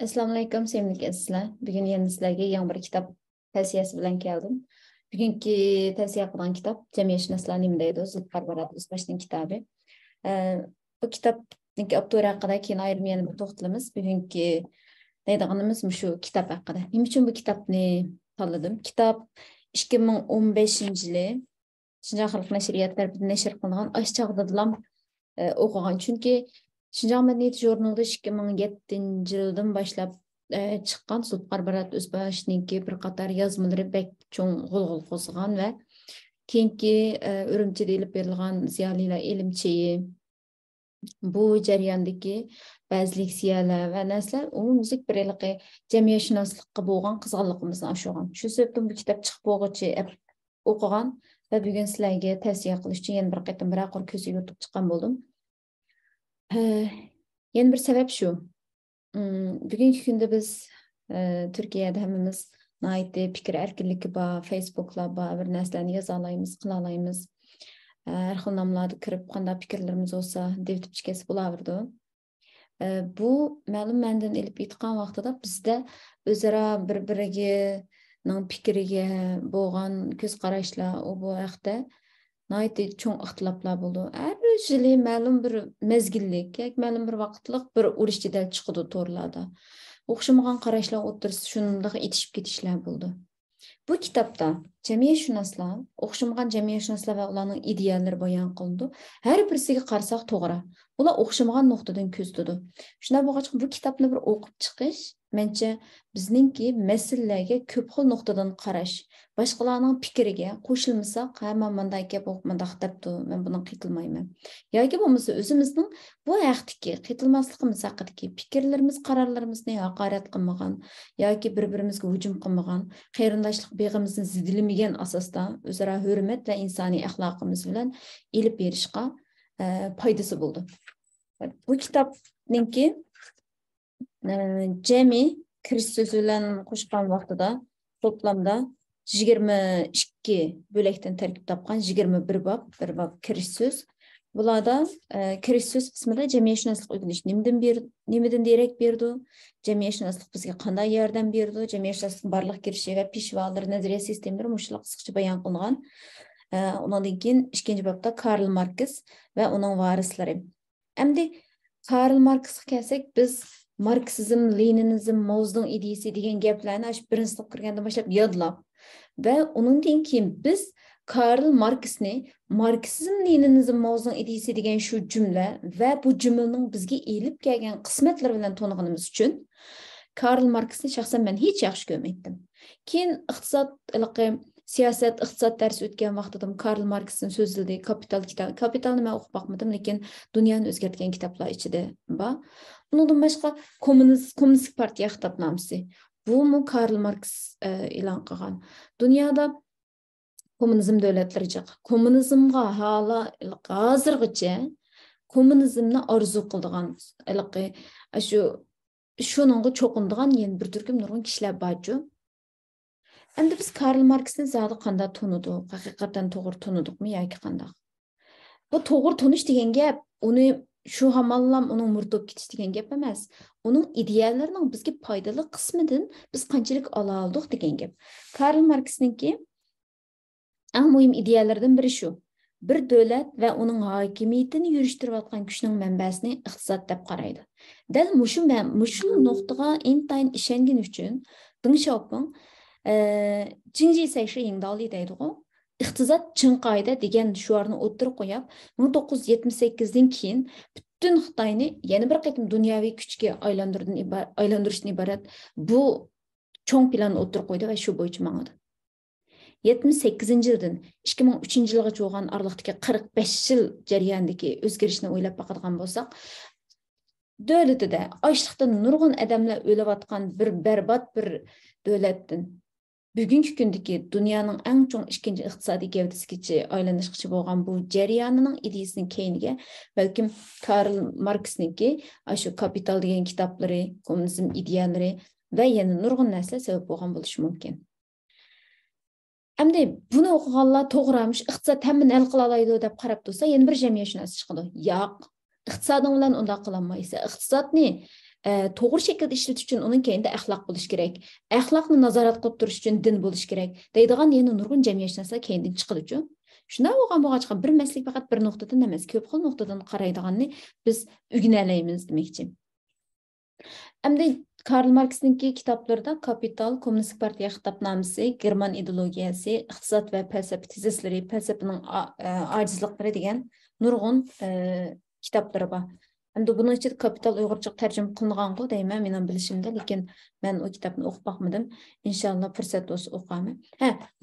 Assalomu alaykum, sevimli sizlar. Bugun yana sizlarga yangi bir kitob tavsiyasi bilan keldim. Bugungi tavsiya qilgan kitob Jamiyatshunaslar nima deydi? Zulfiqor Baratov O'zbashning kitobi. Bu kitobning avtori haqida keyin ayrim yana bir to'xtalamiz. Bugungi deydiganimiz shu kitob haqida. Nima uchun bu kitobni tanladim? Kitob 2015-yili Şinjan Xalq Nashriyat tarafidan nashr qilingan Aşçağdadılam o'qigan. Chunki Şinjan Medeniyet Jurnalida 2007-yildan boshlab chiqqan Zulfiqor Baratov O'zbashningki bir qator yozmalari bek cho'ng g'ulg'ul qo'zg'agan va keyingi Urumchida ilib berilgan ziyolilar ilmchiyi bu jarayondagi ba'zi leksiyalar va narsalar umumyuzlik bir jamiyatshunoslikqa bo'lgan qizg'inligimizni oshirgan. Shu sababdan bu kitob chiqib bo'lg'ichi o'qigan va bugun sizlarga tavsiya qilish uchun yana bir qatam bir aqor ko'zi yutib chiqqan bo'ldim. Yana bir sabab shu. Bugungi kunda biz Turkiyada hammamiz nihoyatda fikr erkinligi bor, Facebooklar bor, bir narsalarni yoza olamiz, qila olamiz. Har xil nomlarda kirib qanday fikrlarimiz bo'lsa, devtib chiqasi bo'laverdi. Bu ma'lum mandan ilib yetgan vaqtida bizda o'zaro bir-biriga fikriga bo'lgan ko'z qarashlar bu haqda nihoyatda cho'ng ixtiloflar bo'ldi. Har yili ma'lum bir mezgillik, ma'lum bir vaqtliq bir urush jidal chiqdi to'rlarda. O'xshamagan qarashlar o'tirsa shunday etishib ketishlar bo'ldi. Bu kitobda jamiyatshunoslar, o'xshamagan jamiyatshunoslar va ularning ideyalari bayon qilindi. Har birisiga qarasak to'g'ri. Ular o'xshamagan nuqtadan ko'z tutdi. Shunday bo'lgach, bu kitobni bir o'qib chiqish mencha bizningki masalalarga ko'p xil nuqtadan qarash, boshqalarning fikriga qo'shilmasak, hamma bunday gap o'qimandaq debdi, men buni qitilmayman. Yoki bo'lmasa o'zimizning bu haqdagi qitilmasligimiz haqidagi fikrlarimiz, qarorlarimizni haqorat qilmagan yoki bir-birimizga hujum qilmagan, qarindoshlik beg'imizni zidilmagan asosda o'zaro hurmat va insoniy axloqimiz bilan ilib berishga foydasi bo'ldi. Bu kitobningki Cemi kirish so'zi bilan qo'shgan vaqtida toplamda 22 bo'lakdan tarkib topgan 21 bob, bir bob kirish so'z. Bularda kirish so'z qismida jamiyatshunoslik o'rganish nimadan derak berdi, jamiyatshunoslik bizga qanday yordam berdi, jamiyatshunoslik barliq kirishi va peshvolar nazariya sistemlari mushliq qisqacha bayon qilingan. Undan keyin ikkinchi bobda Karl Marx va uning varislari. Endi Karl Marxga kelsak, biz Marksizm, Leninizm, Mao'ning ideyasi degan gaplarni birinchi sinf kirgandan boshlab yodlab va undan keyin biz Karl Marxni Marksizm, Leninizm, Mao'ning ideyasi degan shu jumla va bu jumlaning bizga elib kelgan qismatlar bilan to'nig'animiz uchun Karl Marxni shaxsan men hech yaxshi ko'rmaydim. Keyin siyosat, iqtisod darsi o'tgan vaqtida Karl Marxning so'zladi Kapitalni men o'qib boqmadim, lekin dunyoni o'zgartirgan kitoblar ichida bor. Bundan boshqa Kommunistik partiya xitobnomasi. Bu Karl Marx e'lon qilgan. Dunyoda kommunizm davlatlari chiq. Kommunizmga hozirgacha kommunizmni orzu qildigan, shuningga cho'qindigan yana bir turkum nurg'un kishilar bor. Endi biz Karl Marxni zodi qanday tunidik? Haqiqatan to'g'ri tunidikmi yoki qanday? Bu to'g'ri tunish degan gap, uni shu hamallam uning murtib ketish degan gap emas. Uning ideyalarining bizga foydali qismidan biz qanchalik ola oldik degan gap. Karl Marxningki eng muhim ideyalaridan biri shu. Bir davlat va uning hokimiyatini yurishtirayotgan kuchning manbasini iqtisod deb qaraydi. Dal mushu nuqtaga intayin ishongan uchun Deng Xiaoping Jinji Sayshi Yingdali deydi-ku. İqtisod chin qoida degan shuarni o'ttirib qo'yib, 1978dan keyin butun Xitoyni yana bir qatim dunyoviy kuchga aylantirishdan iborat bu cho'ng planni o'ttirib qo'ydi va shu bo'yicha mangadi. 78-yildan 2003-yilgacha bo'lgan oraliqdagi 45 yil jarayonidagi o'zgarishni o'ylab boqadigan bo'lsak, davlatida ochliqdan nurg'un odamlar o'layotgan bir barbod bir davlatdan bugungi kundagi dunyoning eng chong ikkinchi iqtisodiy gavdasigacha aylanishchi bo'lgan bu jarayonining ideyasining keyniga balkim Karl Marxningki shu Kapital degan kitoblari, kommunizm ideyalari va yana nurg'un narsalar sabab bo'lgan bo'lishi mumkin. Endi buni o'qiganlar to'g'rimish, iqtisod hammani hal qila oladi deb qarab tursa, yana bir jamiyatshunos chiqadi. Yo'q, iqtisoding bilan unda qila olmaysiz. Iqtisodni to'g'ri shaklda ishlatish uchun uning keyinda axloq bo'lishi kerak. Axloqni nazorat qilib turish uchun din bo'lishi kerak. Deydigan yana nurg'un jamiyatshunaslar keyindan chiqadi-ku. Shunday bo'lgan bir maslik faqat bir nuqtadan emas, ko'p xil nuqtadan qaraydiganni biz o'rganalaymiz demoqchi. Endi Karl Marks'ninki kitaplarida Kapital, Kommunistik Partiya xitobnomasi, German ideologiyasi, iqtisod va falsafa tezisleri, falsafaning ojizliklari degan nurg'un kitoblari bor. Endi buning ichida Kapital Uyg'urcha tarjima qilingan-ku deyman, mening bilishimda, lekin men o kitobni o'qib boqmadim. Inshaalloh fursat bo'lsa o'qaman.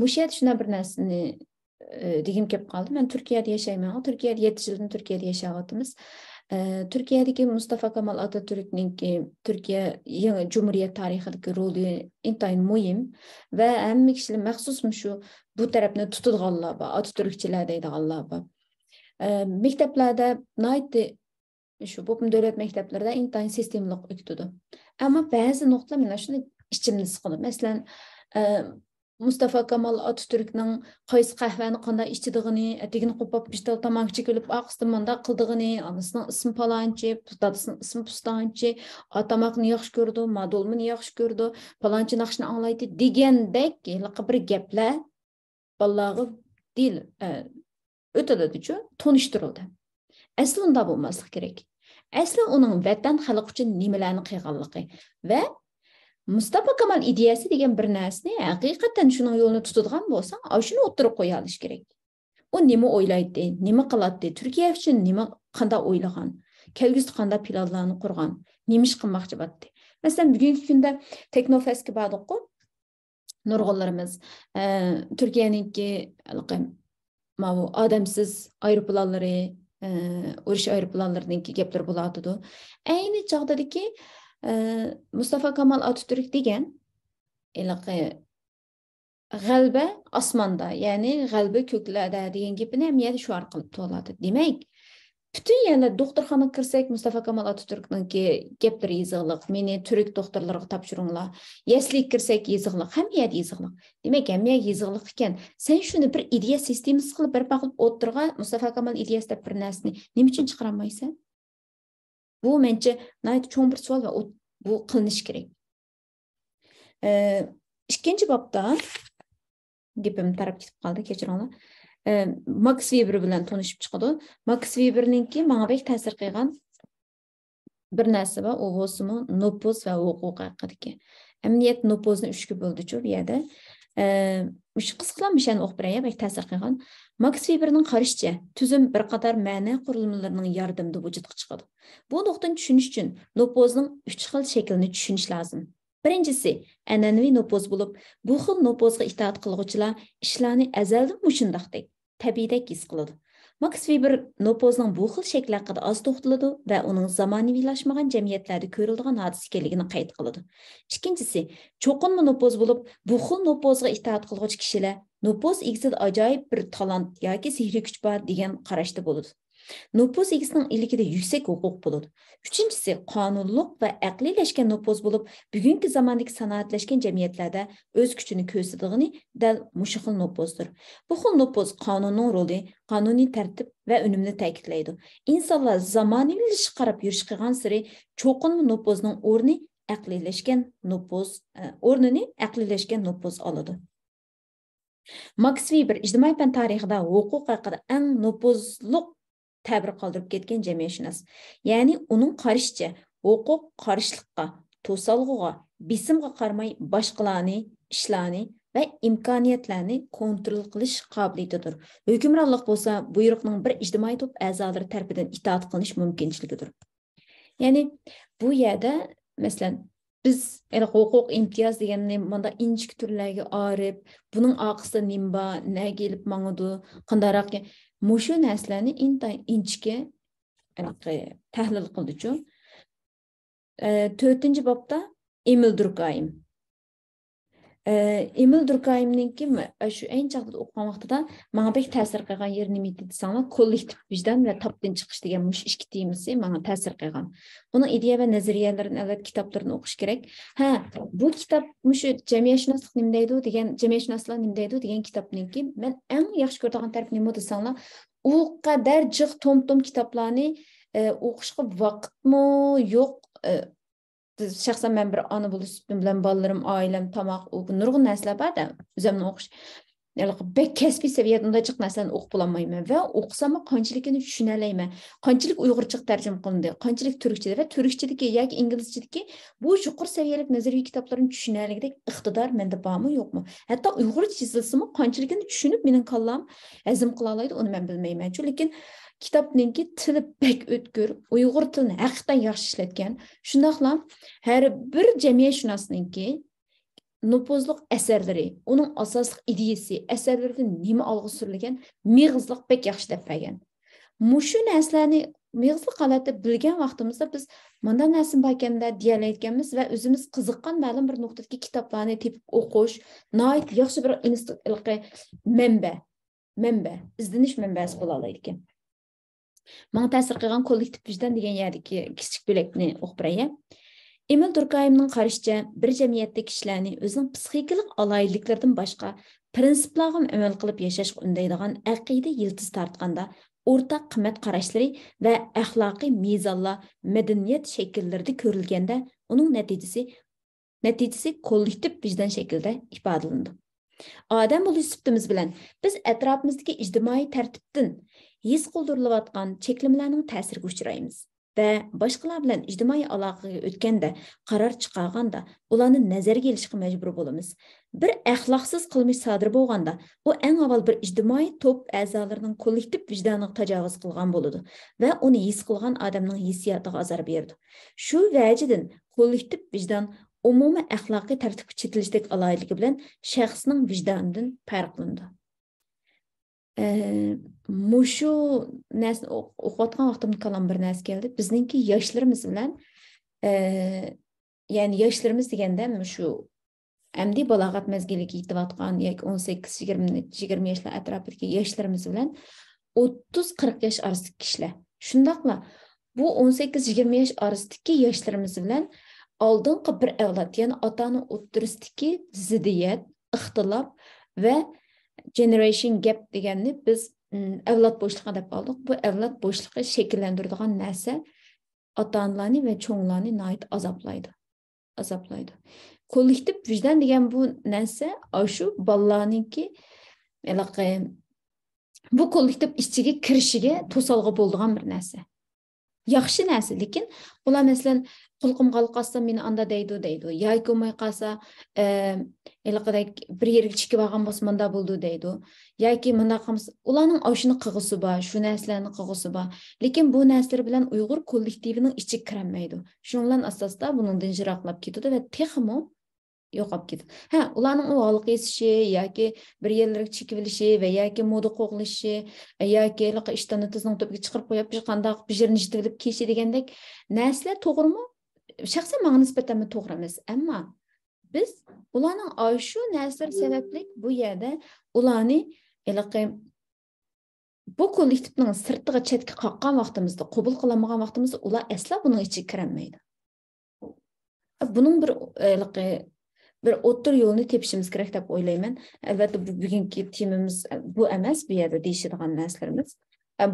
Mushayat shuna bir narsani degim kelib qoldi. Men Turkiyada yashayman. Turkiyada 7 yildan Turkiyada yashayapmiz. Türkiye'deki Mustafa Kemal Atatürk'nin Türkiye Cumhuriyet tarixidagi roli intayin muhim ve hem kişiler məxsusmu şu bu tarafını tutulğanlar var, Atatürkçiler deydiğanlar var. Mekteplerde naiti şu bu devlet mekteplerde intayin sistemlik öktüdü. Ama bazı noktalar men şunu içimde sıkıldı. Mesela Mustafa Kemal Atatürk'nin qaysi qahvani qanday içtiğini, etigini qopab pishtal tamak chekilib aqstimanda qildigini, anasının ismi palanchi, dadasının ismi pustanchi, atamakni yaxshi ko'rdi, modulmini yaxshi ko'rdi, palanchi naqshni anglaydi degandek bir gaplar balağı dil o'tiladi-ku, tonishtirildi. Asli unda bo'lmaslik kerak. Asli uning vatan xalq uchun nimalarni qilganligi va Mustafa Kemal ideyasi degan bir narsani haqiqatan shuning yo'lini tutadigan bo'lsa, shuni o'tirib qo'ya olish kerak. U nima o'ylaydi, nima qiladi, Turkiya uchun nima qanday o'ylagan, kelgusida qanday planlarni qurgan, nima ish qilmoqchi bo'ldi. Masalan, bugungi kunda Teknofestga bordik-ku, nurg'unlarimiz Turkiyaningki odamsiz aeroplanlari, urush aeroplanlarininki gaplar bo'ladi. Ayni chog'dagi Mustafa Kemal Atatürk degan g'alba osmonda, ya'ni g'alba ko'klarda degan gapini ham yana shu orqali to'ladi. Demak, bütün yerlar doktorxonaga kirsak, Mustafa Kemal Atatürk'ninki gaplari yozig'liq, meni turk doktorlarga topshiringlar. Yasliga kirsak yozig'liq, hamma yerda yozig'liq. Demak, hamma yerda yozig'liq ekan, sen shuni bir ideya sistemasi qilib bir baqib o'tirgan Mustafa Kemal ideyasida bir narsani nima uchun chiqara olmaysan? Bu menimcha nayt cho'ng bir savol va bu qilinish kerak. Ikkinchi bobda gapim tarab ketib qoldi, kechiringlar. Max Weber bilan tanishib chiqadi. Max Weberninki menga bek ta'sir qilgan bir narsa bor, u bo'lsa nopuz va huquq haqidagi. Emniyet nopuzni 3 ga bo'ldi-chu bu yerda. Shu qisqalanmishani o'qib berayman, bek ta'sir qilgan. Max Weberning qarashicha, tuzum bir qator ma'no qurilmalarining yordamida vujudga chiqadi. Bu nuqtani tushunish uchun nopuzning 3 xil shaklini tushunish lozim. Birinchisi, an'anaviy nopuz bo'lib, bu xil nopuzga itoat qiluvchilar ishlarni azaldan mushundaqdek, tabiiydek his qiladi. Max Weber nopuzning bu xil shakli haqida oz to'xtaladi va uning zamonaviylashmagan jamiyatlarda ko'riladigan hodisa ekanligini qayd qiladi. Ikkinchisi, cho'qinma nopuz bo'lib, bu xil nopuzga itoat qiluvchi kishilar nopuz egizida ajoyib bir talant yoki sehriy kuch bor degan qarashda bo'ladi. Nopuz egisining ilkida yuksak huquq bo'ladi. Uchinchisi, qonunliq va aqliylashgan nopuz bo'lib, bugungi zamondagi sanoatlashgan jamiyatlarda o'z kuchini ko'rsatig'ini dal mushu xil nopuzdir. Bu xil nopuz qonunning roli, qonuniy tartib va unumni ta'kidlaydi. Insonlar zamonaviylashib qarab yurish qilgan sari cho'qinma nopuzning o'rnini aqliylashgan nopuz oladi. Max Weber ijtimoiy fan tarixida huquq haqida eng nopuzliq ta'bir qoldirib ketgan jamiyatshunos. Ya'ni uning qarashicha, huquq qarshilikqa, to'salg'uga, besimga qaramay boshqalarni, ishlarni va imkoniyatlarni kontrol qilish qobiliyatidir. Hukmronlik bo'lsa, buyruqning bir ijtimoiy to'p a'zolari tarafidan itoat qilish mumkinchiligidir. Ya'ni bu yerda masalan biz huquq imtiyoz deganni mana inchik turlarga orib, buning oqisida nima bor, nega kelib mangadi, qandaroq mushu narsalarni inchga tahlil qildi-chu. 4-bobda Emil Durkheim. Emil Durkheimninki shu eng chaqda o'qigan vaqtida menga bek ta'sir qilgan yer nima edi desanglar, kollektiv vijdon va topdan chiqish degan mush ikki temasi menga ta'sir qilgan. Buni ideya va nazariyalarini albatta kitoblarini o'qish kerak. Bu kitob mushu jamiyatshunoslik nima deydi degan, jamiyatshunoslar nima deydi degan kitobninki men eng yaxshi ko'radigan taraf nima desanglar, u qadar jiq tom-tom kitoblarni o'qishga vaqtmi yo'q Şəxsən mən bir ana buluş sütüm bilan balalarım, ailəm, tamaq, nurgun nəslər var da, özümün oxuş. Yani bek kesbi seviyede undaycık nəsələn oxub bulanmayım və oxusam qançılıkını düşünələyəm. Qançılık Uyğurcaq tərcümə qılındı, qançılık Türkçədə və Türkçədəki yoki İngiliscədəki bu yuqur səviyyəlik nəzəri kitabların düşünəliyində iqtidar məndə barmı, yoxmu? Hətta Uyğurca yazılsımı qançılıkını düşünüb mənim kallam əzim qılalaydı, onu mən bilməyəm. Lakin kitapninki tili bek ötkür, Uyğur tilini həqiqətən yaxşı işlətgan. Şundaqla hər bir cəmiyyətşünasınınki nüfuzluq əsərləri, onun asaslık ideyası, əsərlərdən nima alğı sürülген, meyğizlik bek yaxşı dəb bəgən. Muşu nəslərini meyğizlik halatda bilgen vaxtımızda biz manda nəsin bakəmdə deyələyətkənmiz və özümüz qızıqqan məlum bir nöqtədəki kitablarını tepib oxuş, nait yaxşı bir mənbə, izdiniş mənbəsi bulalaydı. Mənə təsir qilgan kollektiv vicdan degan yerdəki kiçik böləkni oxub birəyəm. Emil Durkheim'nin qarışıca bir cəmiyyətdə kişilərini özünün psixikalik alaylıqlardan başqa prinsiplarga əməl qılıb yaşashqa undaydigan aqida yıldız tartqanda ortaq qimmat qarashları və əxlaqi mizanlar madaniyat şəkillərdə görülgəndə onun nəticəsi kollektiv vicdan şəkildə ifadələndi. Adam buluş sübtimiz bilan biz ətrafımızdakı ictimai tərtibdən his qıldırılıbatqan çeklimlərinin təsirə uçraymiz. Ve başkalar bilen ictimai alaqaga ötkende, karar çıkarganda, ulanın nazarga ilishga mecbur bolamiz. Bir əxlaqsız qılmış sadır bolganda, o en avval bir ictimai top əzalarının kollektiv vicdanını təcavüz qılgan boludu ve onu his qılgan adamның hissiyatıga azar berdi. Şu vəcidin kollektiv vicdan umumi əxlaqi tərtib çetilishlik alayligi bilen şəxsinin vicdanından farqlandı. Muşu nəsni oxuyatqan vaxtımda qalan bir nəs gəldi. Bizninki yaşlarımız bilan yani yaşlarımız degəndə muşu əmdi balağat məzgiliga yetibatqan yoki 18-20 yaşlar ətrafidagi yaşlarımız bilan 30-40 yaş arasındakı kişiler. Şundaqla bu 18-20 yaş arasındakı yaşlarımız bilan aldınqı bir avlad, yani atanın o'ttirisdagi ziddiyat, ixtilof ve generation gap deganni biz avlod bo'shliqi deb oldik. Bu avlod bo'shliqi shakllantiradigan narsa ota-onalarni va cho'nglarni nihoyat azoblaydi. Kollektiv vicdan degan bu narsa shu bolalarningki bu kollektiv ichiga kirishiga to'salg'i bo'ladigan bir narsa. Yaxshi narsa, lekin ular masalan qulqim qalqasa meni anda deydi. Yoki olmay qolsa bir yerga chiqib olgan bo'lsa manda bo'ldi deydi. Yoki mana qilsa ularning oshini qig'isi bor, shu narsalarni qig'isi bor. Lekin bu narsalar bilan Uyg'ur kollektivining ichiga kirmaydi. Shundan asosda buningdan jiroqlab ketadi va texmo yo'qolib ketadi. Ularning o holiq esishi yoki bir yerlarga chekib olishi va yoki moda qo'g'ilishi yoki ishdan tizning to'piga chiqarib qo'yib bir qanday bir yerni jitilib keshi degandek narsalar to'g'rimi? Shaxsan menga nisbatan to'g'ri emas, ammo biz ularning shu narsalar sababli bu yerda ularni bu kollektivning sirtiga chetga qoqqan vaqtimizda, qabul qilamagan vaqtimizda ular asla buning ichiga kirmaydi. Buning bir o'ttir yo'lni tepishimiz kerak deb o'ylayman. Albatta bugungi temamiz bu emas, bu yerda deyishadigan narsalarimiz.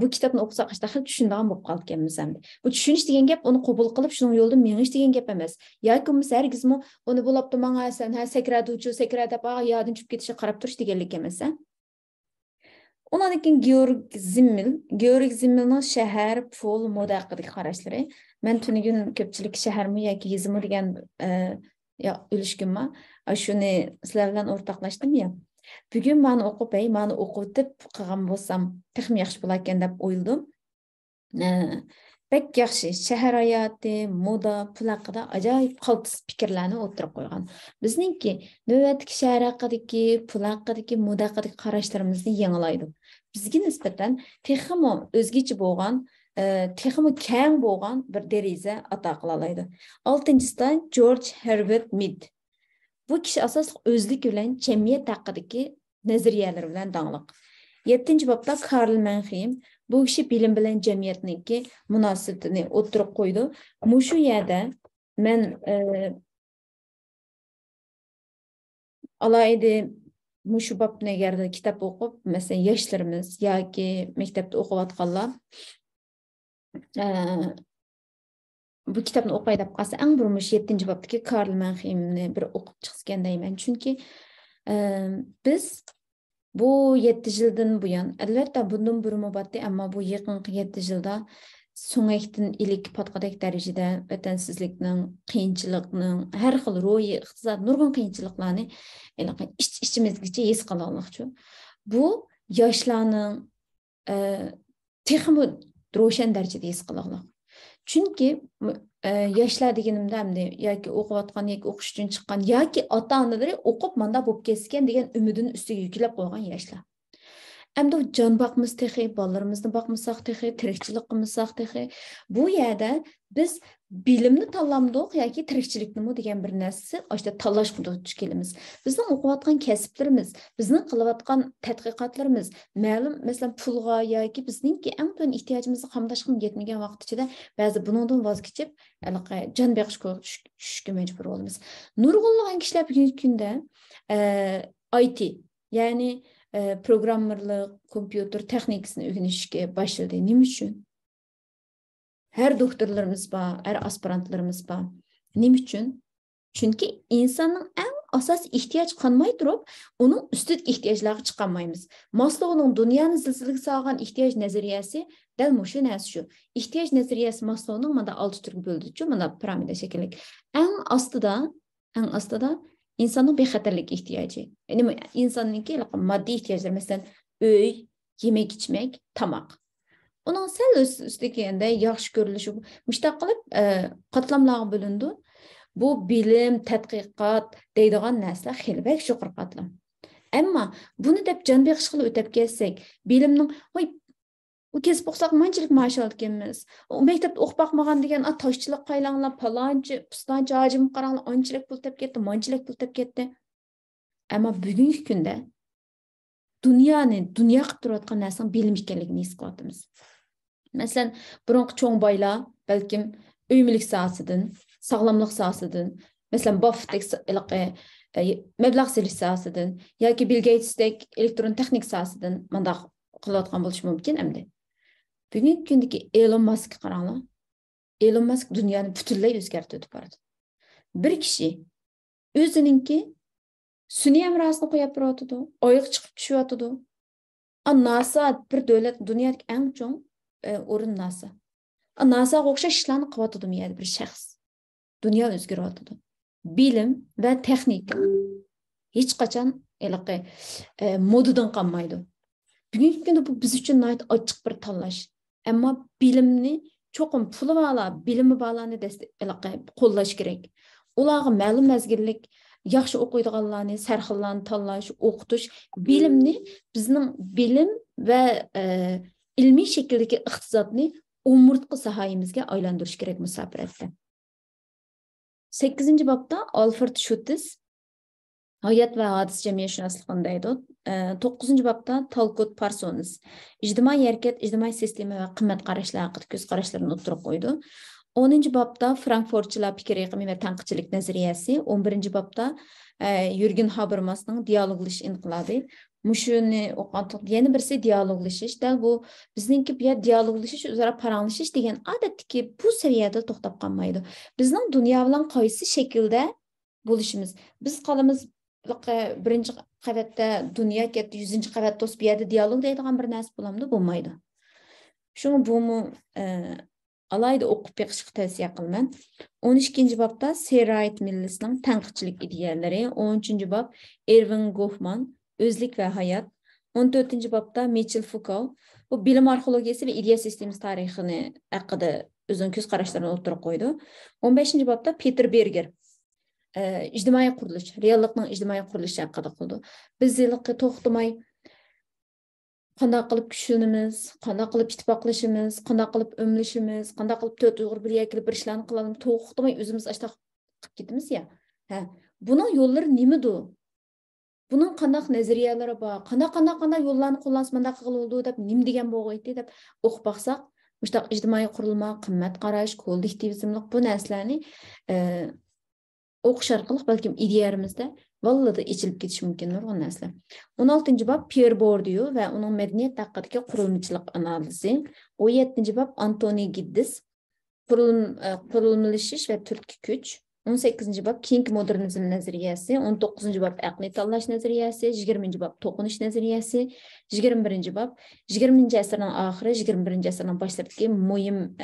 Bu kitobni o'qisak daxil tushunadigan bo'lib qolganmiz ham. Bu tushunish degan gap uni qabul qilib shuning yo'lida menish degan gap emas. Yoki biz hargizmi uni bo'libdi menga san sakraduvchi sakrada yodin tushib ketishi qarab turish deganlik emas. Ondan keyin Georg Zimmelning shahar, pul, moda haqidagi qarashlari. Men tunigun ko'pchilik shaharmi yoki yezimi degan ilishkimma shuni sizlar bilan o'rtoqlashdim ya. Bugun meni o'qitib qilgan bo'lsam, texnik yaxshi bo'larkan deb o'yladim. Pek yaxshi shahar hayoti, moda, pul haqida ajoyib qaltis fikrlarni o'tirib qo'ygan. Bizningki navbatdagi shahar haqidagi, pul haqidagi, moda haqidagi qarashlarimizni yangilaydi. Bizga nisbatan texmo o'zgacha bo'lgan, texmo keng bo'lgan bir deraza ato qila oladi. 6-da George Herbert Mead. Bu kishi asosli o'zlik bilan jamiyat haqidagi nazariyalar bilan dangliq. 7-bobda Karl Mannheim bu kishi bilim bilan jamiyatniki munosabatini o'tirib qo'ydi. Mushu yerda men alayda mushu bobni agarda kitob o'qib, masalan, yoshlarimiz yoki maktabda o'qiyotganlar bu kitapni o'qay deb qolsa, eng burmush 7-ci babdagi Karl Mannheimni bir o'qib chiqsgan deyman. Chunki biz bu 7 yildan buyon, albatta bundan burun batdi, ammo bu yaqinqi 7 yilda so'ngakdan ilik patqadek darajada vatansizlikning, qiyinchilikning, har xil ro'yi, iqtisod, nurg'un qiyinchiliklarni ichimizgacha his qilmoqchi. Bu yoshlarning texmi ro'shan darajada his qilmoqlar. Chunki yoshlar deganimda hamda yoki o'qiyotgan yoki o'qish uchun chiqqan yoki ota-onalari o'qib manda bo'lib ketgan degan umidini ustiga yuklab qo'ygan yoshlar. Endi jon boqmiz texi, bolalarimizni boqmasak texi, tirikchilik qilmasak texi, bu yerda biz bilimni tanlamdiq yoki tirikchiliknimi degan bir narsa oshda tanlash qilib kelamiz. Bizning o'qiyotgan kasblarimiz, bizning qilayotgan tadqiqotlarimiz, ma'lum masalan pulga yoki bizningki eng to'g'ri ehtiyojimizni qamdashga yetmagan vaqt ichida ba'zi buningdan voz kechib, jon beqishga tushishga majbur bo'lamiz. Nurg'unlagan kishilar bugungi kunda IT, ya'ni programmerlik, kompüter texnikasini o'rganishga boshladi. Nima uchun? Her doktorlarımız var, her aspirantlarımız var. Nima uchun? Chunki insonning eng asas ihtiyoji qolmay turib, uning ustid ehtiyojlariga chiqolmaymiz. Maslow'ning dunyoni zilzilaga solgan ehtiyoj nazariyasi dal mushu narsa shu. Ehtiyoj nazariyasi Maslow'ning mana 6 turga bo'ldi-ku, mana piramida shaklli. Eng ostida insonning bexatarlik ehtiyoji. Ya'ni insonningki moddiy ehtiyojlar, masalan, uy, yemek, ichmak, tamoq. Onun sel üstündeki yaxşı görülüşü, müştaq qilib qatlamlarga bölündü. Bu bilim, tadqiqot deydigan narsalar xeyli bak yuqori qatlam. Ammo buni deb jon beqish qilib o'tib kelsak, bilimning u kesib o'qsak manchilik maash olganmiz. O maktabda o'qib baqmagan degan toshchilik qaylanglar, palonchi, pistonchi hojim qaranglar, anchilik pul tep ketdi, manchilik pul tep ketdi. Ammo bugungi kunda dunyo qilib turayotgan narsaning bilim ekanligini his qilyapmiz. Mesela burunqi cho'ng boylar balkim uy mulk sohasidan, sog'lomlik sohasidan, mesela Buffettdek mablag' selish sohasidan yoki Bill Gatesdek elektron texnik sohasidan mundaq qilayotgan bo'lishi mumkin endi. Bugungi kundagi Elon Musk qaranglar. Elon Musk dunyoni butunlay o'zgartirib boradi. Bir kishi o'zininki sun'iy amrosini qo'yib turadi, oyga chiqib tushyotidi. NASA bir davlat dunyodagi eng cho'ng o'rin NASA. NASAga o'xshash ishlarni qilyotdi mi bir shaxs. Dunyo o'zgaryotdi. Bilim va texnika hech qachon modadan qolmaydi. Bugungi kunda bu biz uchun ochiq bir tanlash. Ammo bilimni cho'qim puli bala, bilimi balani qo'llash kerak. Ularga ma'lum mezgillik yaxshi o'qiydiganlarni, sarxillarni tanlash, o'qitish, bilimni bizning bilim va ilmiy shakldagi iqtisodni umurtqa sohayimizga aylantirish kerak musofiratda. 8-ci babda Alfred Schutz hayot va hodisa jamiyatshunosligini deydi. 9-ci babda Talcott Parsons ijtimoiy harakat, ijtimoiy sistema va qimmat qarashlar haqida ko'z qarashlarini o'tirib qo'ydi. 10-ci babda Frankfurtchilar fikr yig'imi va tanqidchilik nazariyasi, 11-ci babda Jürgen Habermasning dialoglash inqilobi. Muşuni o'qitib, yana birisi dialoglashish. Dal bu bizningki bu dialoglashish, o'zaro paranglashish degan odatdagi bu saviyada to'xtab qolmaydi. Bizning dunyo bilan qaysi shaklda bo'lishimiz. Biz qolamiz birinchi qavatda dunyo katta 100-chi qavatda o'sib bu yerda dialog deydigan bir narsa bo'lamdi, bo'lmaydi. Shuni bumi alayda o'qib beqishga tavsiya qilaman. 12-ci babda Serayt Millisning tanqidchilik ideyalari, 13-ci bab Ervin Goffman Özlük ve hayat. 14-ci babda Michel Foucault bu bilim arxeologiyasi ve ideya sistemasi tarixini haqida o'zining ko'z qarashlarini o'tirib qo'ydi. 15-ci babda Peter Berger ijtimoiy qurilish, reallikning ijtimoiy qurilishi haqida qildi. Biz yilqi to'xtamay qanday qilib kuchlanamiz, qanday qilib ittifoqlashimiz, qanday qilib o'mlishimiz, qanday qilib to'rt uyg'ur bir yakili bir ishlarni qilamiz, to'xtamay o'zimiz ashta qilib ketamiz ya. Buning yo'llari nimadir? Bunun qandaq nazariyalari bor, qanday yo'llarni qo'llansa bunday qilindi deb nim degan bo'g'aydi deb o'qib baqsaq, mustaq ijtimoiy qurilma, qimmat qarash, kollektivizmlik bu narsalarni o'qish orqali balkim ideyalarimizda vallada ichilib ketish mumkin nurg'un narsalar. 16-ci bab Pierre Bourdieu va uning madaniyat haqidagi qurilmachilik analizi. 17-ci bab Antoni Giddens Kurulmuş ve Türk güç. 18. bab keyingi modernizm nazariyasi, 19. bab aqliy tanlash nazariyasi, 20. bab to'qinish nazariyasi, 21. bab 20. asrning oxiri, 21. asrning boshlaridagi muhim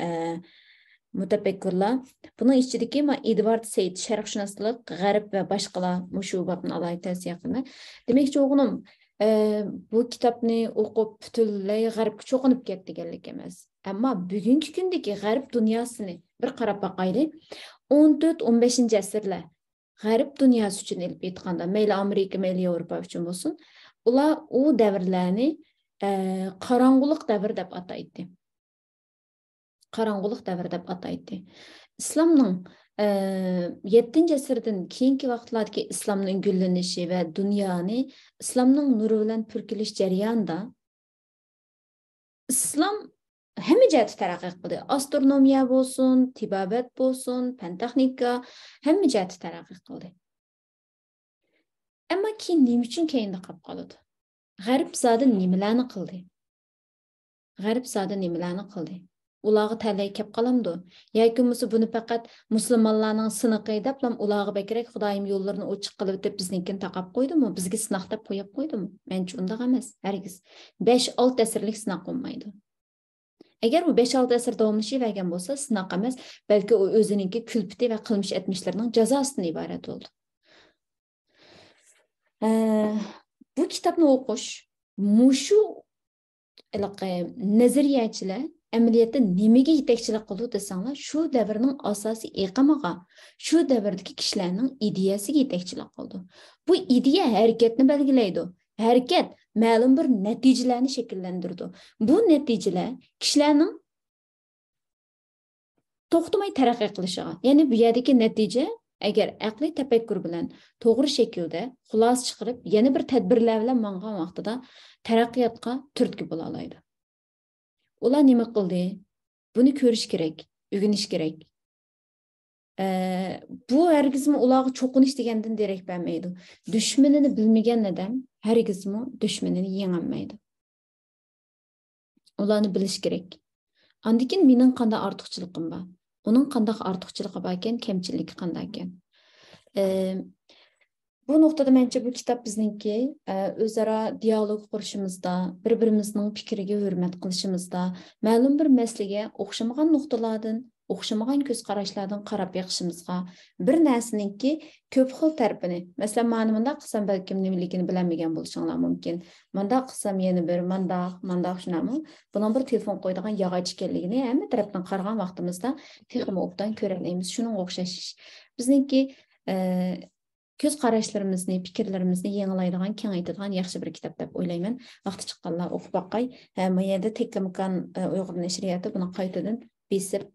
mutafakkirlar. Buning ichidagi Edvard Said sharqshunoslik, g'arb va boshqalar mushu babni alohida tavsiya qilaman. Demakchi o'g'lim, bu kitobni o'qib butunlay g'arbga cho'qinib ketdi deganlik emas. Ammo bugungi kundagi g'arb dunyosini bir qarab boqaylik. 14-15 asrlar g'arb dunyosi uchun elib aytganda, mayli Amerika, mayli Yevropa uchun bo'lsin, ular u davrlarni qorong'ulik davr deb ataydi. Qorong'ulik davr deb ataydi. Islomning 7-asrdan keyingi vaqtlardagi islomning gullanishi va dunyoni islomning nuri bilan purkilish jarayonida islom hamma jihatda taraqqiy qildi. Astronomiya bo'lsin, tibobat bo'lsin, fan texnika hamma jihatda taraqqiy qildi. Ammo keyin nima uchun keyinda qolib qoldi? G'arb zodi nimalarni qildi? G'arb zodi nimalarni qildi? Ularga talay kelib qolamdi. Yoki buni faqat musulmonlarning siniqi deb, ularga bekrak Xudoyim yo'llarini ochiq qilib deb bizninkini taqab qo'ydimi? Bizga sinoq deb qo'yib qo'ydimi? Mencha undaq emas, hargiz. 5-6 asrlik sinoq bo'lmaydi. Agar u 5-6 asr davomlashavergan bo'lsa, sinoq emas, balki u o'zininki kulpati va qilmish etmishlarining jazosidan iborat bo'ldi. Bu kitobni o'qish, mushu nazariyachilar amaliyotda nimaga yetakchilik qildi desanglar, shu davrning asosiy iqimiga, shu davrdagi kishilarning ideyasiga yetakchilik qildi. Bu ideya harakatni belgilaydi. Harakat ma'lum bir natijalarni shakllantirdi. Bu natijalar kishilarning to'xtamay taraqqiy qilishiga, ya'ni bu yerdagi natija agar aqliy tafakkur bilan to'g'ri shaklda xulos chiqarib, yana bir tadbirlar bilan mangan vaqtida taraqqiyotga turtki bo'la oladi. Ular nima qildi? Buni ko'rish kerak, o'rganish kerak. Bu hargizmi ularga cho'qinish degandan derak bermaydi. Dushmanini bilmagan odam hargizmi dushmanini yengolmaydi. Ularni bilish kerak. Andikin mening qanday ortiqchiligim bor? Uning qanday ortiqchiligi bor ekan, kamchiligi qanday ekan? Bu nuqtada mencha bu kitob bizningki o'zaro dialog qurishimizda, bir-birimizning fikriga hurmat qilishimizda, ma'lum bir masalaga o'xshamagan nuqtalardan, o'xshamagan ko'z qarashlardan qarab beqishimizga, bir narsaninki ko'p xil tarafini, masalan, ma'ni bunda qilsam balkim nimaligini bilmagan bo'lishinglar mumkin. Bunda qilsam yana bir mandaq shunami? Buni bir telefon qo'yadigan yog'och ekanligini hamma tarafdan qaragan vaqtimizda texnik o'qdan ko'ramiz. Shuning o'xshash. Bizningki ko'z qarashlarimizni, fikrlarimizni yangilaydigan, kengaytiradigan yaxshi bir kitob deb o'ylayman. Vaqti chiqqanlar o'qib boqay. Bu yerda Teklimakan Uyg'ur nashriyati buni qaytadan besib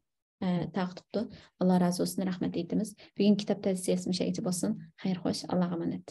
taqdibdi. Alloh razı olsun, rahmat aytamiz. Bugun kitob tavsiyasi bo'lsin. Xayr xo'sh, Allohga omonat.